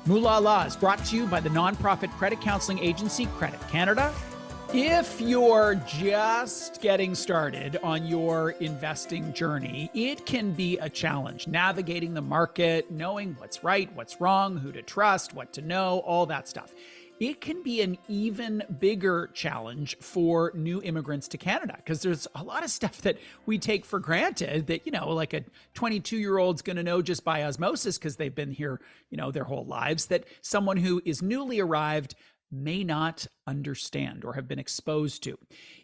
Moolala is brought to you by the nonprofit credit counseling agency Credit Canada. If you're just getting started on your investing journey, it can be a challenge navigating the market, knowing what's right, what's wrong, who to trust, what to know, all that stuff. It can be an even bigger challenge for new immigrants to Canada because there's a lot of stuff that we take for granted that, like a 22-year-old's going to know just by osmosis because they've been here, their whole lives, that someone who is newly arrived may not understand or have been exposed to.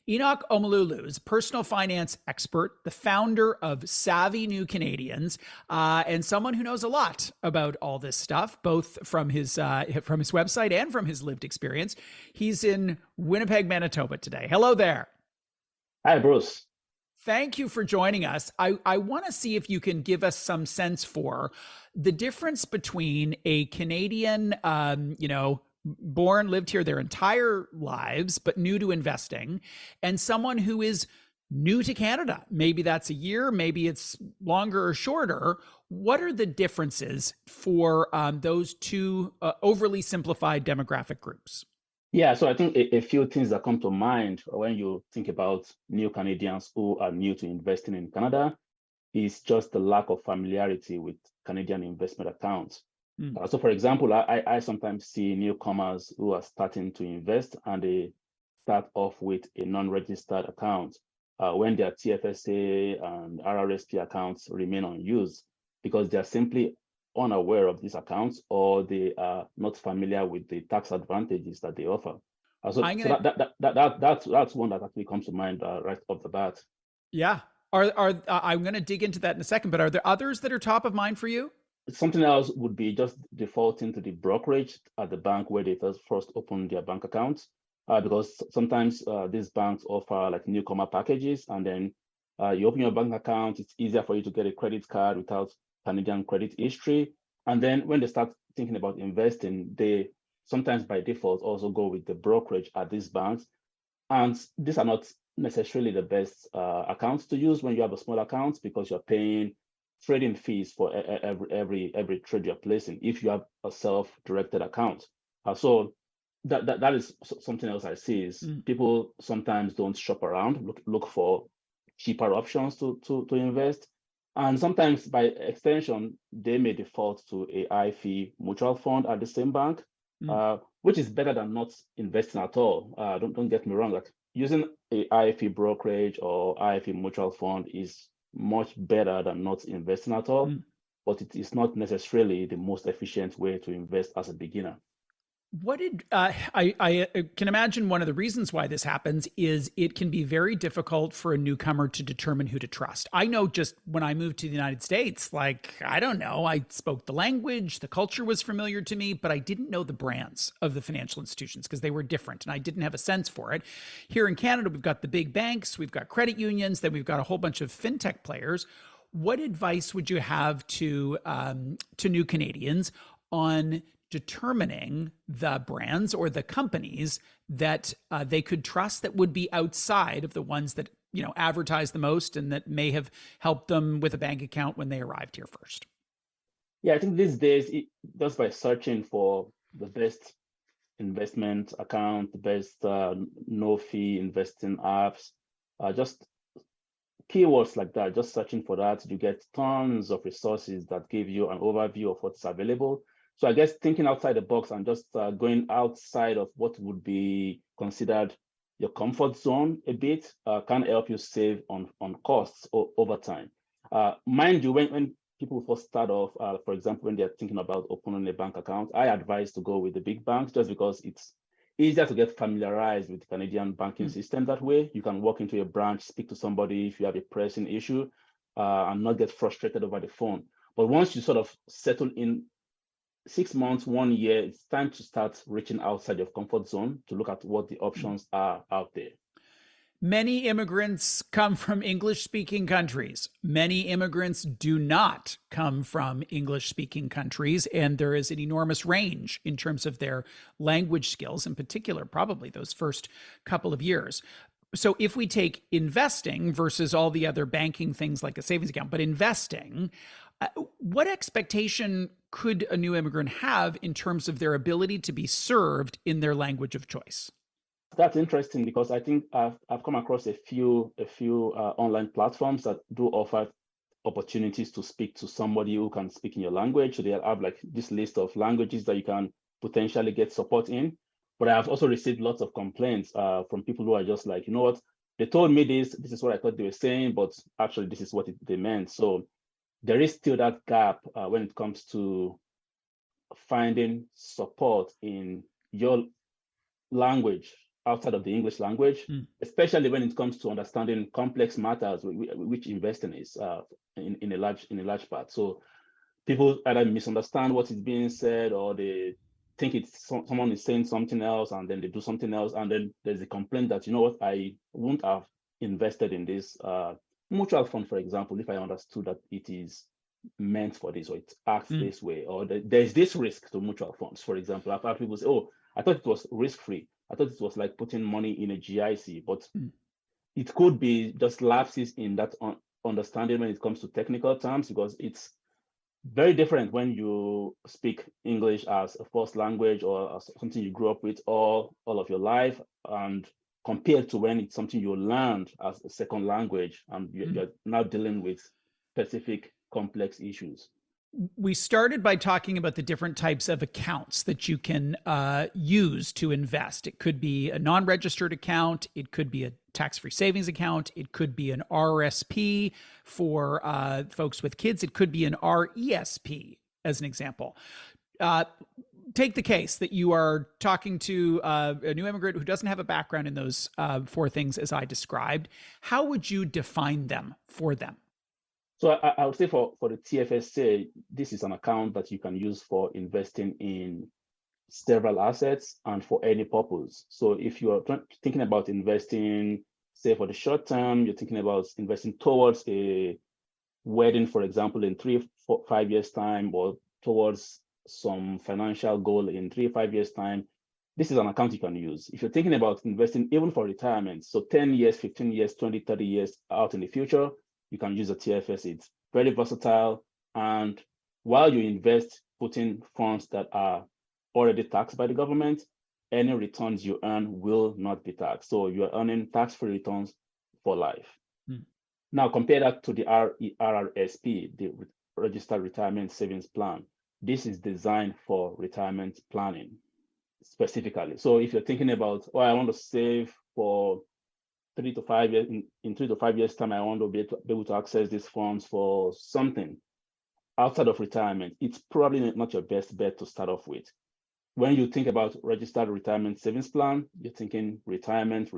Enoch Omololu is a personal finance expert, the founder of Savvy New Canadians, and someone who knows a lot about all this stuff, both from his website and from his lived experience. He's in Winnipeg, Manitoba today. Hello there. Hi, Bruce. Thank you for joining us. I want to see if you can give us some sense for the difference between a Canadian, born, lived here their entire lives, but new to investing, and someone who is new to Canada. Maybe that's a year, maybe it's longer or shorter. What are the differences for those two overly simplified demographic groups? Yeah, so I think a few things that come to mind when you think about new Canadians who are new to investing in Canada is just the lack of familiarity with Canadian investment accounts. So, for example, I sometimes see newcomers who are starting to invest and they start off with a non-registered account when their TFSA and RRSP accounts remain unused because they are simply unaware of these accounts or they are not familiar with the tax advantages that they offer. That's one that actually comes to mind right off the bat. Yeah. I'm going to dig into that in a second, but are there others that are top of mind for you? Something else would be just defaulting to the brokerage at the bank where they first open their bank accounts, because sometimes these banks offer like newcomer packages, and then you open your bank account, it's easier for you to get a credit card without Canadian credit history. And then when they start thinking about investing, they sometimes by default also go with the brokerage at these banks. And these are not necessarily the best accounts to use when you have a small account because you're paying trading fees for every trade you're placing if you have a self-directed account. So that is something else I see is people sometimes don't shop around, look for cheaper options to invest. And sometimes by extension, they may default to a high fee mutual fund at the same bank, which is better than not investing at all. Don't get me wrong, like using a high fee brokerage or high fee mutual fund is much better than not investing at all, but it is not necessarily the most efficient way to invest as a beginner. What did I can imagine one of the reasons why this happens is it can be very difficult for a newcomer to determine who to trust. I know just when I moved to the United States, I spoke the language, the culture was familiar to me, but I didn't know the brands of the financial institutions because they were different and I didn't have a sense for it. Here in Canada, we've got the big banks, we've got credit unions, then we've got a whole bunch of fintech players. What advice would you have to new Canadians on determining the brands or the companies that they could trust that would be outside of the ones that advertise the most and that may have helped them with a bank account when they arrived here first? Yeah, I think these days, just by searching for the best investment account, the best no-fee investing apps, just keywords like that, just searching for that, you get tons of resources that give you an overview of what's available. So I guess thinking outside the box and just going outside of what would be considered your comfort zone a bit can help you save on costs over time. Mind you, when people first start off, for example, when they're thinking about opening a bank account, I advise to go with the big banks just because it's easier to get familiarized with the Canadian banking system that way. You can walk into a branch, speak to somebody if you have a pressing issue, and not get frustrated over the phone. But once you sort of settle in 6 months, 1 year, it's time to start reaching outside your comfort zone to look at what the options are out there. Many immigrants come from English-speaking countries. Many immigrants do not come from English-speaking countries, and there is an enormous range in terms of their language skills, in particular, probably those first couple of years. So if we take investing versus all the other banking things like a savings account, but investing, What expectation could a new immigrant have in terms of their ability to be served in their language of choice? That's interesting because I think I've come across a few online platforms that do offer opportunities to speak to somebody who can speak in your language. So they have like this list of languages that you can potentially get support in. But I have also received lots of complaints from people who are just like, you know what, they told me this is what I thought they were saying, but actually this is what they meant. So there is still that gap when it comes to finding support in your language outside of the English language, especially when it comes to understanding complex matters, which investing is in a large part. So people either misunderstand what is being said, or they think it's someone is saying something else, and then they do something else, and then there's a complaint that, you know what, I wouldn't have invested in this mutual fund, for example, if I understood that it is meant for this, or it acts this way, or there's this risk to mutual funds, for example. I've had people say, oh, I thought it was risk-free. I thought it was like putting money in a GIC, but it could be just lapses in that understanding when it comes to technical terms, because it's very different when you speak English as a first language or as something you grew up with all of your life, and compared to when it's something you learned as a second language and you're now dealing with specific complex issues. We started by talking about the different types of accounts that you can use to invest. It could be a non-registered account. It could be a tax-free savings account. It could be an RSP for folks with kids. It could be an RESP, as an example. Take the case that you are talking to a new immigrant who doesn't have a background in those four things as I described. How would you define them for them? So I would say for the TFSA, this is an account that you can use for investing in several assets and for any purpose. So if you are thinking about investing, say for the short term, you're thinking about investing towards a wedding, for example, in 3 or 5 years time, or towards some financial goal in 3 or 5 years time, this is an account you can use. If you're thinking about investing even for retirement, so 10 years, 15 years, 20, 30 years out in the future, you can use a TFS. It's very versatile. And while you invest, put in funds that are already taxed by the government, any returns you earn will not be taxed. So you're earning tax-free returns for life. Now compare that to the RRSP, the Registered Retirement Savings Plan. This is designed for retirement planning specifically. So if you're thinking about, oh, I want to save for 3 to 5 years, in 3 to 5 years time, I want to be able to access these funds for something outside of retirement, it's probably not your best bet to start off with. When you think about registered retirement savings plan, you're thinking retirement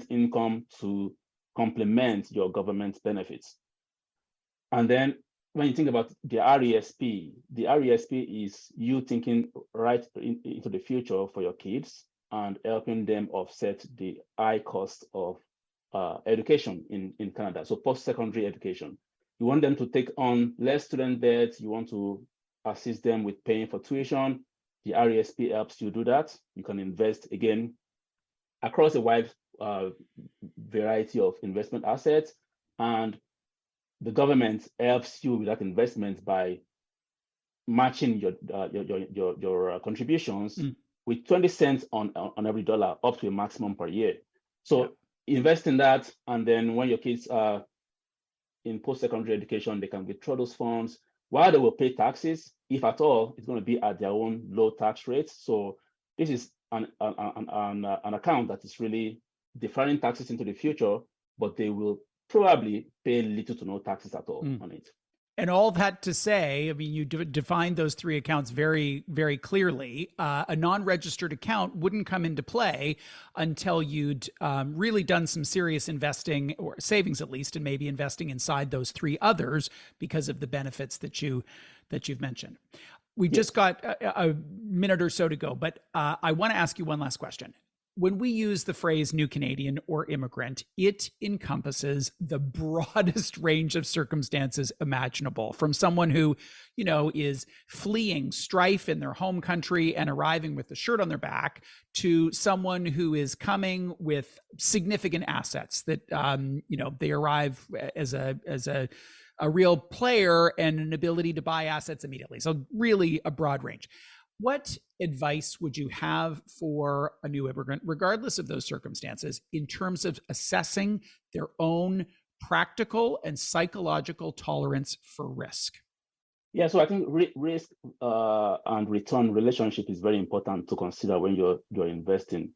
income to complement your government benefits. And then when you think about the RESP is you thinking right into the future for your kids and helping them offset the high cost of education in Canada. So post-secondary education. You want them to take on less student debt. You want to assist them with paying for tuition. The RESP helps you do that. You can invest, again, across a wide variety of investment assets. And the government helps you with that investment by matching your contributions with 20 cents on every dollar up to a maximum per year. So invest in that, and then when your kids are in post-secondary education, they can withdraw those funds. While they will pay taxes, if at all, it's going to be at their own low tax rates. So this is an account that is really deferring taxes into the future, but they will probably pay little to no taxes at all on it. And all that to say, I mean, you defined those three accounts very, very clearly. A non-registered account wouldn't come into play until you'd really done some serious investing, or savings at least, and maybe investing inside those three others because of the benefits that you've mentioned. We've just got a minute or so to go, but I want to ask you one last question. When we use the phrase new Canadian or immigrant, it encompasses the broadest range of circumstances imaginable, from someone who, you know, is fleeing strife in their home country and arriving with a shirt on their back, to someone who is coming with significant assets that, you know, they arrive as a a real player and an ability to buy assets immediately. So really a broad range. What advice would you have for a new immigrant, regardless of those circumstances, in terms of assessing their own practical and psychological tolerance for risk? Yeah, so I think risk and return relationship is very important to consider when you're investing.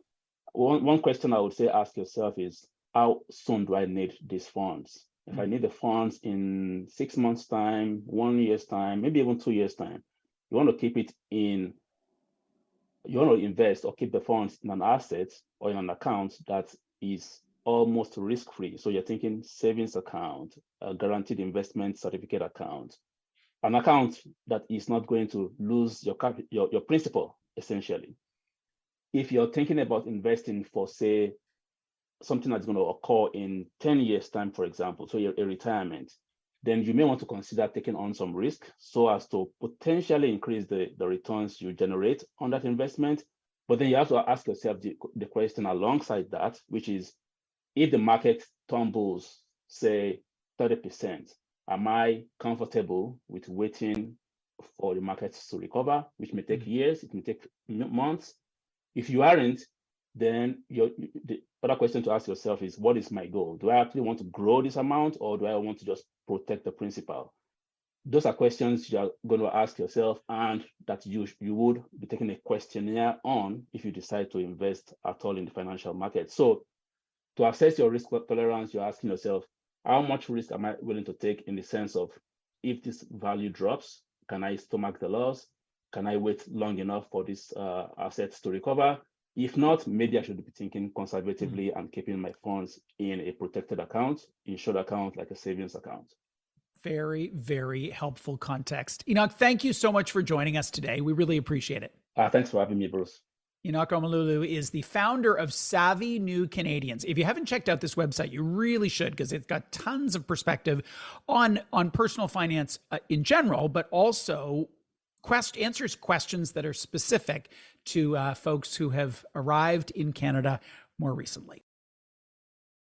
One question I would say ask yourself is, how soon do I need these funds? If I need the funds in 6 months' time, 1 year's time, maybe even 2 years' time, you want to keep it in, you want to invest or keep the funds in an asset or in an account that is almost risk-free. So you're thinking savings account, a guaranteed investment certificate account, an account that is not going to lose your principal, essentially. If you're thinking about investing for, say, something that's going to occur in 10 years' time, for example, so a retirement, then you may want to consider taking on some risk so as to potentially increase the returns you generate on that investment. But then you have to ask yourself the question alongside that, which is, if the market tumbles, say, 30%, am I comfortable with waiting for the markets to recover, which may take years, it may take months? If you aren't, then the other question to ask yourself is, what is my goal? Do I actually want to grow this amount, or do I want to just protect the principal? Those are questions you're going to ask yourself, and that you would be taking a questionnaire on if you decide to invest at all in the financial market. So to assess your risk tolerance, you're asking yourself, how much risk am I willing to take, in the sense of, if this value drops, can I stomach the loss? Can I wait long enough for these assets to recover? If not, maybe I should be thinking conservatively and keeping my funds in a protected account, insured account, like a savings account. Very, very helpful context. Enoch, thank you so much for joining us today. We really appreciate it. Thanks for having me, Bruce. Enoch Omololu is the founder of Savvy New Canadians. If you haven't checked out this website, you really should, because it's got tons of perspective on personal finance in general, but also answers questions that are specific to folks who have arrived in Canada more recently.